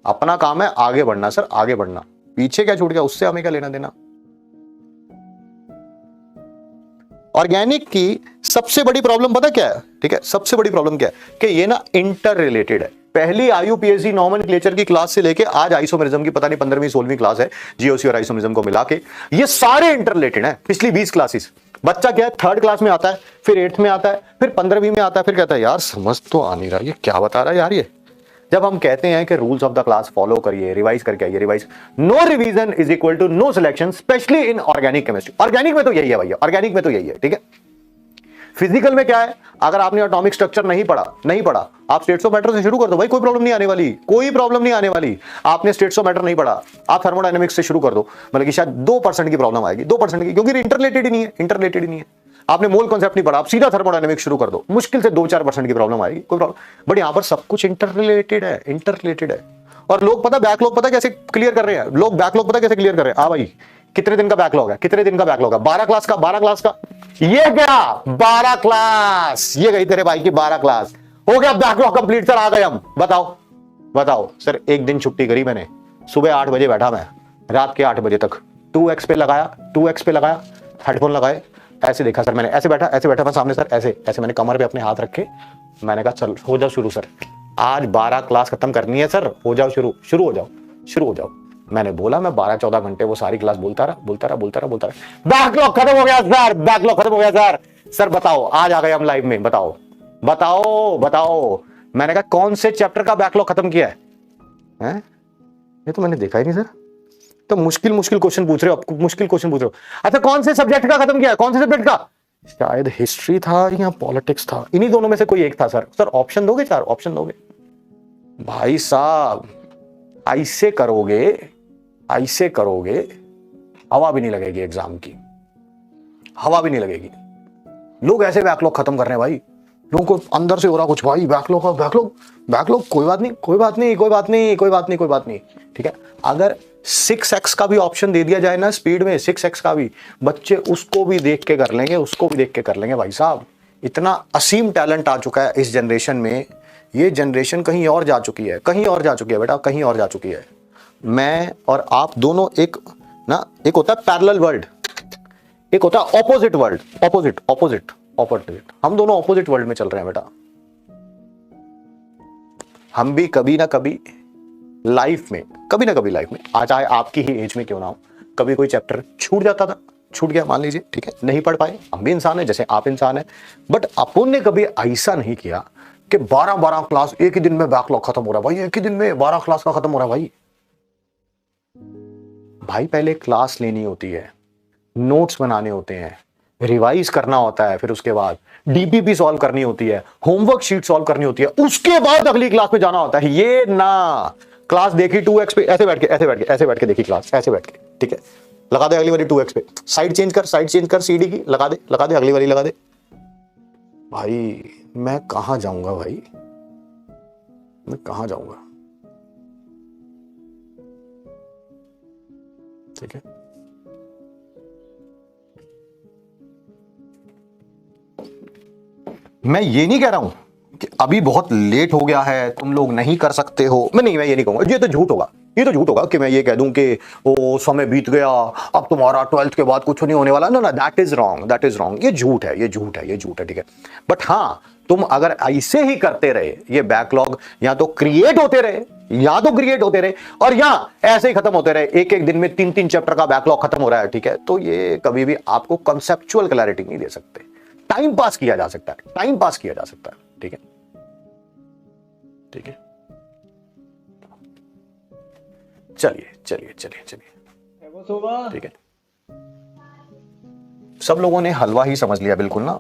अपना काम है आगे बढ़ना सर, आगे बढ़ना, पीछे क्या छूट गया उससे हमें क्या लेना देना। ऑर्गेनिक की सबसे बड़ी प्रॉब्लम पता क्या है, ठीक है, सबसे बड़ी प्रॉब्लम क्या है कि ये ना इंटर रिलेटेड है। पहली आईयूपीएसी नॉमेनक्लेचर की क्लास से लेके आज आइसोमेरिज्म की पता नहीं 15वीं 16वीं क्लास है, जीओसी और आइसोमेरिज्म को मिला के ये सारे इंटर रिलेटेड है। पिछली 20 क्लासेस बच्चा क्या है, थर्ड क्लास में आता है, फिर 8th में आता है, फिर 15वीं में आता है, फिर कहता है यार समझ तो आ नहीं रहा, ये क्या बता रहा है यार ये। जब हम कहते हैं कि rules of the class follow करिए, रिवाइज करके आइए, revise, no revision is equal to no selection, specially in organic chemistry. Organic में तो यही है भैया, ऑर्गेनिक में तो यही है, ठीक है। फिजिकल में क्या है, अगर आपने एटॉमिक स्ट्रक्चर नहीं पढ़ा, आप स्टेट्स ऑफ मैटर से शुरू कर दो भाई, कोई प्रॉब्लम नहीं आने वाली, कोई प्रॉब्लम नहीं आने वाली। आपने स्टेट्स ऑफ मैटर नहीं पढ़ा, आप थर्मोडायनेमिक्स से शुरू कर दो, मतलब कि शायद 2% की प्रॉब्लम आएगी, 2% की, क्योंकि इंटररिलेटेड ही नहीं है, इंटररिलेटेड ही नहीं है। आपने मोल कॉन्सेप्ट नहीं पढ़ा, आप सीधा थर्मोडायनेमिक्स शुरू कर दो, मुश्किल से 2-4% की प्रॉब्लम आएगी, कोई प्रॉब्लम। बट यहां पर सब कुछ इंटररिलेटेड है, इंटररिलेटेड है। और लोग पता बैकलॉग पता कैसे क्लियर कर रहे हैं, लोग बैकलॉग पता कैसे क्लियर कर रहे हैं। भाई कितने दिन का बैकलॉग है, कितने दिन का बैकलॉग है, 12 क्लास का, 12 क्लास का, ये क्या 12 क्लास, ये गई तेरे भाई की 12 क्लास, हो गया बैकलॉग कंप्लीट सर, आ गए हम। बताओ सर, एक दिन छुट्टी करी मैंने, सुबह 8 बजे बैठा मैं, रात के 8 बजे तक 2x पे लगाया, हेडफोन लगाए, ऐसे देखा सर मैंने, ऐसे बैठा मैं सामने सर, ऐसे मैंने कमर पे अपने हाथ रखे, मैंने कहा चल हो जाओ शुरू सर, आज 12 क्लास खत्म करनी है सर, हो जाओ शुरू हो जाओ। मैंने बोला, मैं 12-14 घंटे वो सारी क्लास बोलता रहा। बैकलॉग खत्म हो गया सर, सर बताओ, आज आ गए हम लाइव में, बताओ। मैंने कहा कौन से चैप्टर का बैकलॉग खत्म किया है? ये तो मैंने देखा ही नहीं सर। तो मुश्किल क्वेश्चन पूछ रहे हो, अच्छा कौन से सब्जेक्ट का खत्म किया है, कौन से सब्जेक्ट का? शायद हिस्ट्री था या पॉलिटिक्स था, इन्हीं दोनों में से कोई एक था सर ऑप्शन दोगे, 4 ऑप्शन दोगे? भाई साहब ऐसे करोगे हवा भी नहीं लगेगी एग्जाम की, हवा भी नहीं लगेगी। लोग ऐसे बैकलॉग खत्म कर रहे हैं भाई, लोगों को अंदर से हो रहा कुछ, भाई बैकलॉग कोई बात नहीं, ठीक है। अगर 6x का भी ऑप्शन दे दिया जाए ना स्पीड में, 6x का भी, बच्चे उसको भी देख के कर लेंगे भाई साहब। इतना असीम टैलेंट आ चुका है इस जनरेशन में, ये जनरेशन कहीं और जा चुकी है बेटा, कहीं और जा चुकी है। मैं और आप दोनों एक होता है पैरेलल वर्ल्ड, एक होता है ऑपोजिट वर्ल्ड, ऑपोजिट। हम दोनों ऑपोजिट वर्ल्ड में चल रहे हैं बेटा। हम भी कभी ना कभी लाइफ में, आज चाहे आपकी ही एज में क्यों ना हो, कभी कोई चैप्टर छूट गया मान लीजिए, ठीक है, नहीं पढ़ पाए, हम भी इंसान है जैसे आप इंसान है। बट अपन ने कभी ऐसा नहीं किया कि 12 क्लास एक ही दिन में बैकलॉग खत्म हो रहा है भाई, एक ही दिन में 12 क्लास का खत्म हो रहा है भाई। पहले क्लास लेनी होती है, नोट्स बनाने होते हैं, रिवाइज करना होता है, फिर उसके बाद डीपीपी सॉल्व करनी होती है, होमवर्क शीट सॉल्व करनी होती है, उसके बाद अगली क्लास पे जाना होता है। ये ना क्लास देखी 2x पे, ऐसे बैठ के देखी क्लास, ऐसे बैठ के, ठीक है, लगा दे अगली वाली 2x पे, साइड चेंज कर सीडी की, लगा दे अगली वाली लगा दे। भाई मैं कहां जाऊंगा भाई, ठीक है। मैं ये नहीं कह रहा हूं कि अभी बहुत लेट हो गया है, तुम लोग नहीं कर सकते हो, मैं ये नहीं कहूंगा, ये तो झूठ होगा कि मैं ये कह दूं कि ओ समय बीत गया, अब तुम्हारा 12th के बाद कुछ नहीं होने वाला। ना, दैट इज रॉन्ग, ये झूठ है, ठीक है। बट हाँ, तुम अगर ऐसे ही करते रहे, ये बैकलॉग या तो क्रिएट होते रहे और या ऐसे ही खत्म होते रहे, एक दिन में 3 चैप्टर का बैकलॉग खत्म हो रहा है, ठीक है, तो ये कभी भी आपको कंसेप्चुअल क्लैरिटी नहीं दे सकते। टाइम पास किया जा सकता है, ठीक है। चलिए, ठीक है। सब लोगों ने हलवा ही समझ लिया बिल्कुल ना।